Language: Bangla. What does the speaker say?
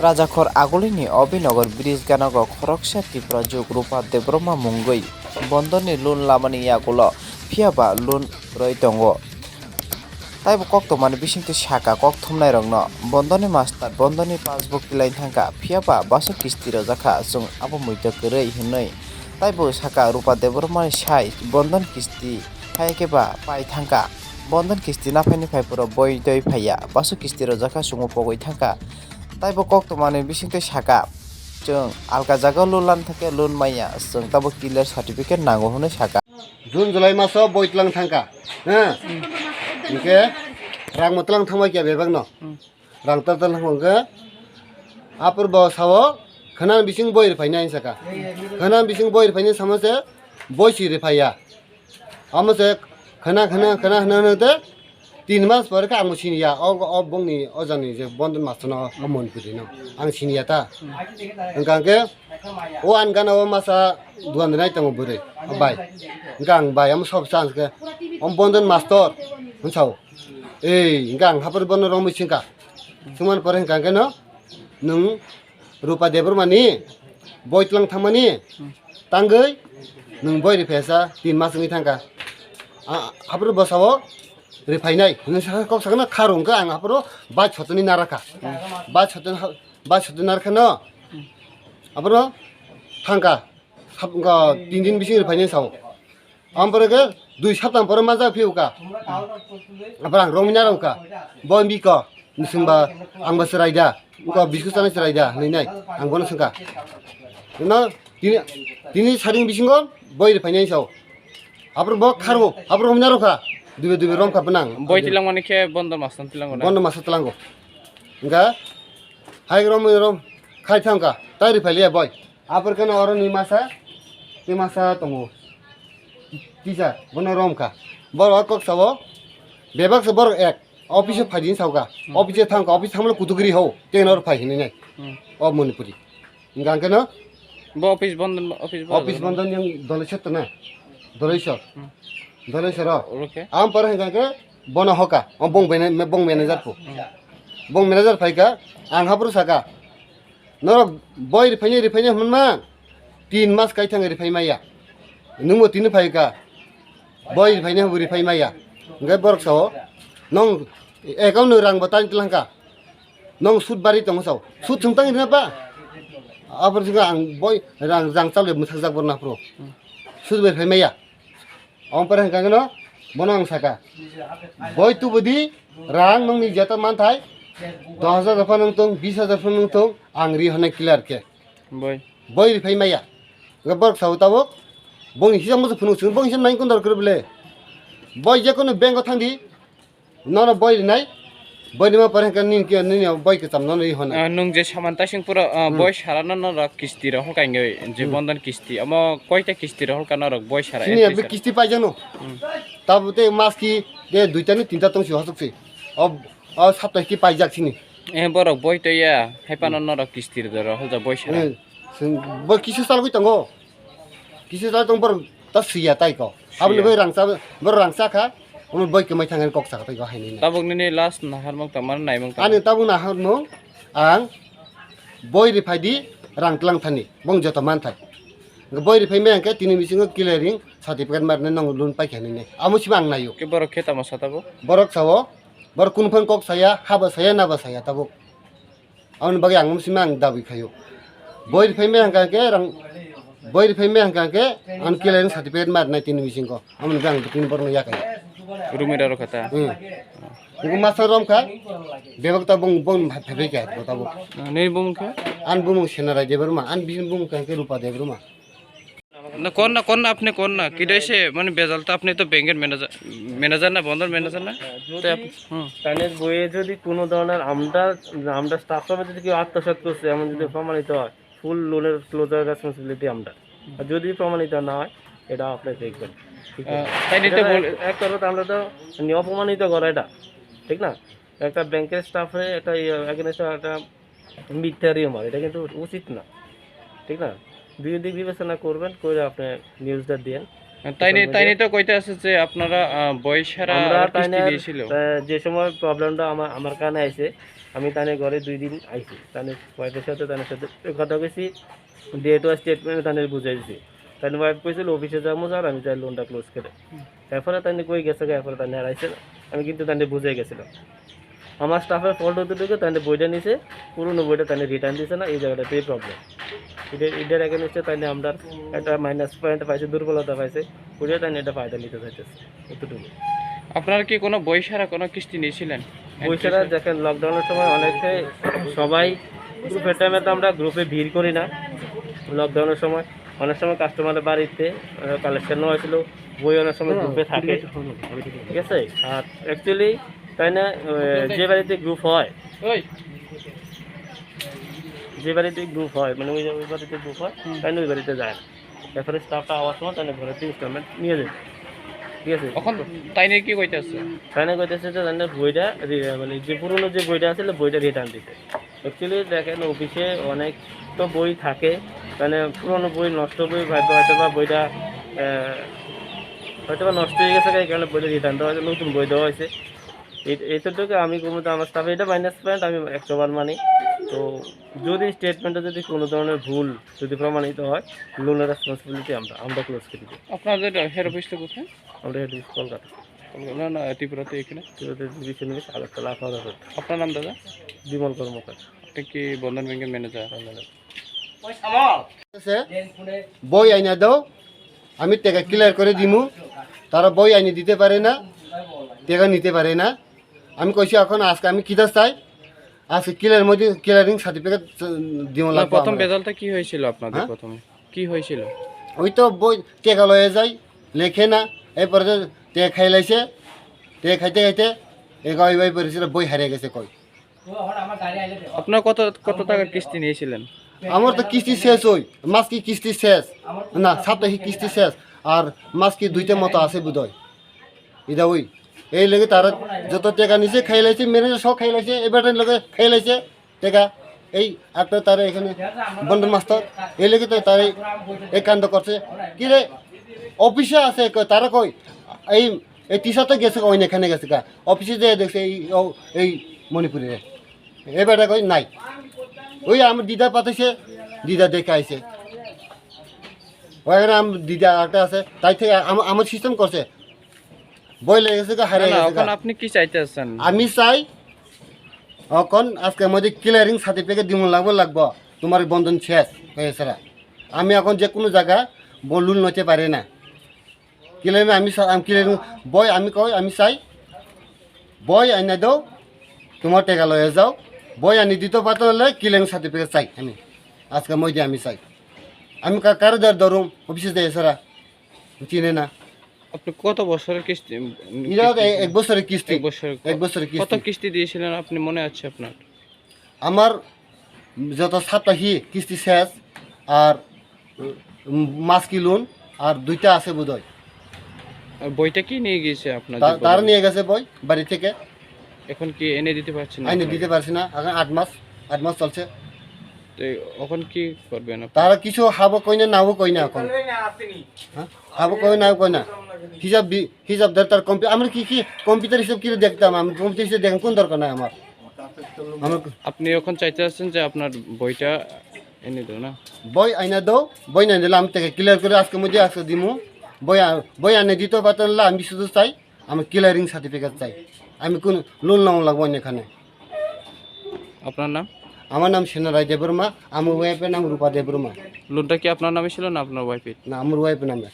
রাজাখর আগলিনি অবিনগর ব্রিজ গানাগ খরকসা ত্রিপুরা যুগ রূপা দেব্রমা মুঙ্গই বন্ধনি লুন লামানি ইয়াগুলো ফিয়াবা লুন রই দङ তাইব কক্তমানি বিসিংতি সাকা কক Tongnai Rok বন্ধনি মাস্টার বন্ধনি পাসবুক টিলাইন থাকা ফিয়াবা বাসো কিস্তি রজাখা जों abo muita kwrwi hinui taibo saka rupa debromani sai bondon kisti phaikeba pai thangka bondon kisti na phaini phaipuro boi doi phaiya baso kisti rojaka sumo pogoi thangka taibo koktomani bisingtwi saka जों alka jaga lulan thake lun maiya जों tabo clear certificate nango hunoi saka Jun July maso boitlang thangka Oke, rang mutlang thamai kya bebang no. Rang tatal hongga. Apur bawa sawo, khanan bising boy repai na insaka. Khanan bising boy repai ni sama se boy si repai ya. Amo se khana te 3 mas par ka ang sini ya. O bong ni o jan ni je bondon mas no amon pudi no. Ang sini ya ta. Engkang ke o an kana o masa duan nai tang bure. Bai. Engkang bai am sob chance ke. Om bondon master. Unsau, enggak, hapur bono romi singka, cuman pereng kangke no, nung rupa debur mani, boy telang thamani, tanggai, nung boy ripesa, 3 mas ngi tangka, hapur bosawo, ripainai, nung kok sakna karung ka, ang hapur bat chotuni naraka, bat chotuni naraka no, hapur tangka, hapga 3 din bising ripainai sawo, ampere ke 2 saptang pore maza piuka, Aprang Romina Roka, Bombika, Nisumba, Ambasaraida, Uka Biskusana Saraida, Ninai, Angona Suka. No, Dini Saring Bisingo, Boy the Financial. Upper Bok Karo, Upper Romina Roka, do Rom Kapanang, Boy Tilamonike, Bondamastan Tilango, Bondamasatalango. Nga, High Rom, Kaitanka, Tari Palia boy, Upper Can or Nimasa, Nimasa Tongo. Tisa, Bonoromka, Borok Savo. Bebak sebor ek, office fajin sauka, office thangka, office hamlo kutugri ho, tenor fajin ini, oh Manipuri. Enggak kena? Office bondan yang doleset na, dolesot, dolesera. Okay. Am parah enggak ke? Bono hoka, bong manager pu, bong manager faika, ang hapur saka. Nor boy rifanya mana? 3 mas kai thang rifanya, numu 3 faika, boy rifanya. Enggak borok sawo, nong kau nurang batan telangka, nong sud bari tong sawo, sud tentang ini apa? Apa juga ang boy rang sawo le musakzak borna pro, sud ber femaya, om perang kang no, bonang saka, boy tu budi rang nong ni jata mantai, 10,000 rupiah nong tong, 20,000 rupiah nong tong, angri honek clear ke, boy femaya, enggak borok sawo tawo, bong hisam musuh penuh, bong hisam naik kondor kerbele. Boy je kono bengo thangdi nono boy nai boy ma pareng kan nin ke nin boy ke tam nono hona nung je samanta sing pura boy sarana no rak kisti ro hol kainge je bondan kisti amo koita kisti ro hol kana rak boy sara sini abi kisti pai jano tabute mas ki de 2ta ni 3ta tong si hasuk si ob sapta ki pai jak sini borok boy to ya haipana no rak kisti ro hol ja boy sara boy kisi sal gui tango kisi sal tong bor ta siya tai ko abni boy rangsa kha umur boy ke mai thangan kok sak tai ko haini na tabuk ni last nahar mong tamar nai mong ani tabuk nahar no ang boy ri phaidi rang tlang thani bong jota man thai boy ri phai me ang ke tini bisingo clearing certificate marne nong lun pai khani ne amusi mang nayo ke borok kheta ma satabo borok sawo bor kunphang kok saya haba saya na ba saya tabuk aun bagi ang musi mang dabi khayo boy ri phai me ang ke rang boy ri phai me ang ke an clearing certificate marne tini bisingo amun gang tin borno ya kai rumira ro khata Iku master rom ka bebak ta bong phabe ka tabuk nei bung ke an bumung senarai deber ma an bin bumung kan ke rupa deber ma না কোন আপনি কোন না কি দেশে মানে বেজাল তো আপনি তো ব্যাংকের ম্যানেজার না বন্ধন ম্যানেজার না কানের বইয়ে যদি কোনো ধরনের আমরা স্টাফের মধ্যে যদি কেউ আত্মসাৎ করছে এমন যদি প্রমাণিত হয় ফুল লোনের ক্লোজার রেসপন্সিবিলিটি আমরা আর যদি প্রমাণিত না হয় এটা আপনি দেখবেন এক কথা আমরা তো অপমানিত করা এটা ঠিক না একটা ব্যাংকের স্টাফে একটা এগেনস্টে একটা মিথ্যা রিমার এটা কিন্তু উচিত না ঠিক না দুই দিক বিবেচনা করবেন করে আপনি নিউজটা দেন তাইনি তো কইতে আছে যে আপনারা বই সারা আমরা কিস্তি তাইনের দিয়েছিল। যে সময় প্রবলেমটা আমার কানে আইছে, আমি তাইনের ঘরে 2 দিন আইছি, তাইনের ওয়াইফের সাথে কথা কইছি, ডেট ওয়াইজ স্টেটমেন্ট তাইনের বুঝাই দিছি। তাইনের ওয়াইফ কইছিল অফিসে যাবো স্যার, আমি তাই লোনটা ক্লোজ করে। এরপরে তাইনে কই গেছে, এরপরে তাইনে আর আইছে না। আমি কিন্তু তাইনে বুঝাই গেছিলাম। আমার স্টাফের ফল্ট হতে তাইনে বইটা নিছে, পুরনো বইটা তাইনে রিটার্ন দিছে না, এই জায়গাটাতেই প্রবলেম। এটার এগেনস্টে তাইনে আমরা একটা মাইনাস পয়েন্ট পাইছে, দুর্বলতা পাইছে, ওইটা তাইনে এটা ফায়দা নিতে চাইতেছে, এতটুকু। আপনারা কি কোনো বই সারা কোনো কিস্তি নিয়েছিলেন? বই ছাড়া দেখেন লকডাউনের সময় অনেকে সবাই গ্রুপের টাইমে তো আমরা গ্রুপে ভিড় করি না। লকডাউনের সময় অনেক সময় কাস্টমারের বাড়িতে কালেকশন হয়েছিল, বই অনেক সময় গ্রুপে থাকে, ঠিক আছে। আর অ্যাকচুয়ালি তাই না, যে বাড়িতে গ্রুপ হয়, মানে ওই বাড়িতে গ্রুপ হয়, তাই না ওই বাড়িতে যায় না। এরপরে স্টাফটা আওয়ার সময় তাই না ঘরের ইনস্টলমেন্ট নিয়ে যায়, ঠিক আছে। এখন তাইনি কি কইতে আছে? তাইনে কইতেছে যে তাইনে বইটা মানে যে পুরনো যে বইটা আছে বইটা রিটার্ন দিতে। অ্যাকচুয়ালি দেখেন অফিসে অনেক তো বই থাকে, মানে পুরনো বই, নষ্ট বই হয়তো বা বইটা হয়তো বা নষ্ট হয়ে গেছে, এই কারণে বইটা রিটার্ন দেওয়া হয়েছে, নতুন বই দেওয়া হয়েছে। এইটাকে আমি কোনো আমার স্টাফে এটা মাইনাস পয়েন্ট আমি 100 বার মানি। তো যদি স্টেটমেন্টে যদি কোনো ধরনের ভুল যদি প্রমাণিত হয়, লোনের রেসপন্সিবিলিটি আমরা ক্লোজ করে দিই। আপনাদের হেড অফিসটা কোথায়? আমরা হেড অফিস কলকাতা, না না ত্রিপুরাতে এখানে। আগরতলা 18,000। আপনার নাম দাদা? বিমল কর্মকার। আপনি কি বন্ধন ব্যাংকের ম্যানেজার? বই আইনা দাও, আমি টাকা ক্লিয়ার করে দিমু। তারা বই আইনি দিতে পারে না, টাকা নিতে পারে না। আমি কইছি এখন আজকে আমি কিতা চাই, আজকে ক্লিয়ারিং সার্টিফিকেট দিব লাগবে। প্রথম রেজাল্টটা কি হয়েছিল আপনাদের? প্রথমে কি হয়েছিল? ওই তো বই টাকা লয়ে যায়, লেখে না, এরপরে টাকা খাইলাইছে, টাকা খাইতে খাইতে এগাই বাই পড়েছিল, বই হারিয়ে গেছে কই। আপনার কত কত টাকা কিস্তি নিয়েছিলেন? আমার তো কিস্তি শেষ, ওই মাস কি কিস্তি শেষ না, সাপ্তাহিক কিস্তি শেষ, আর মাস কি 2টা মতো আছে বোধহয়। এটা ওই এই লেগে তারা যত টাকা নিছে খাইলাইছে, ম্যানেজার সব খাইলাইছে, এবার লোকে খাইলাইছে টাকা। এই একটা তারা এখানে বন্ধন মাস্টার, এই লেগে তো তারা এই কাণ্ড করছে। কি রে অফিসে আছে, তারা কই এই টিচার গেছে, ওই এখানে গেছে কা অফিসে যেয়ে দেখছে এই মণিপুরে, এবারটা কই নাই। ওই আমার দিদা পাঠাইছে, দিদা দেখে আইছে, ওইখানে আমার দিদা একটা আছে, তাই থেকে আমার সিস্টেম করছে, বই লেগেছে হারিয়ে গেছে। এখন আপনি কি চাইতেছেন? আমি চাই এখন আজকে মধ্যে ক্লিয়ারিং সার্টিফিকেট দিব লাগবো, তোমার বন্ধন শেষ হয়েছে। আমি এখন যে কোনো জায়গা লোন নিতে পারি না। ক্লিয়ারিং আমি ক্লিয়ারিং বই আমি কই, আমি চাই বই আনি দাও, তোমার টাকা লয়ে যাও। বই আনি দিতে পারতে হলে ক্লিয়ারিং সার্টিফিকেট চাই আমি আজকে মধ্যে, আমি চাই। আমি কারো ধরুম অফিসে যাই সারা চিনে না। আপনি কত বছরের কিস্তি? 1 বছরের কিস্তি। 1 বছরের কত কিস্তি দিয়েছিলেন আপনি মনে আছে আপনার? আমার যত সাপ্তাহিক কিস্তি শেষ, আর মাস কি লোন, আর 2টা আছে বোধহয়। বইটা কি নিয়ে গিয়েছে আপনার? তারা নিয়ে গেছে বই বাড়ি থেকে। এখন কি এনে দিতে পারছেন না? আইনে দিতে পারছি না, এখন 8 মাস চলছে। তো এখন কি করবেন? তারা কিছু হাবো কই না, নাও কই না, এখন হাবো কই নাও কই না। হিসাব তার আমরা কি কম্পিউটার হিসাব কি দেখতাম, আমি কম্পিউটার হিসাব দেখেন কোন দরকার নাই আমার। আপনি এখন চাইতে আছেন যে আপনার বইটা এনে দাও না? বই আইনা দাও, বই না দিলে আমি থেকে ক্লিয়ার করে আজকে মধ্যে আজকে দিমু। বই আনে দিতে পারতাম না, আমি শুধু চাই আমি ক্লিয়ারিং সার্টিফিকেট চাই। আমি কোন লোন নাও লাগবো এখানে। আপনার নাম? আমার নাম সেনারায় দেববর্মা, আমার ওয়াইফের নাম রূপা দেববর্মা। লোনটা কি আপনার নামে ছিল না আপনার ওয়াইফের? না, আমার ওয়াইফের নামে।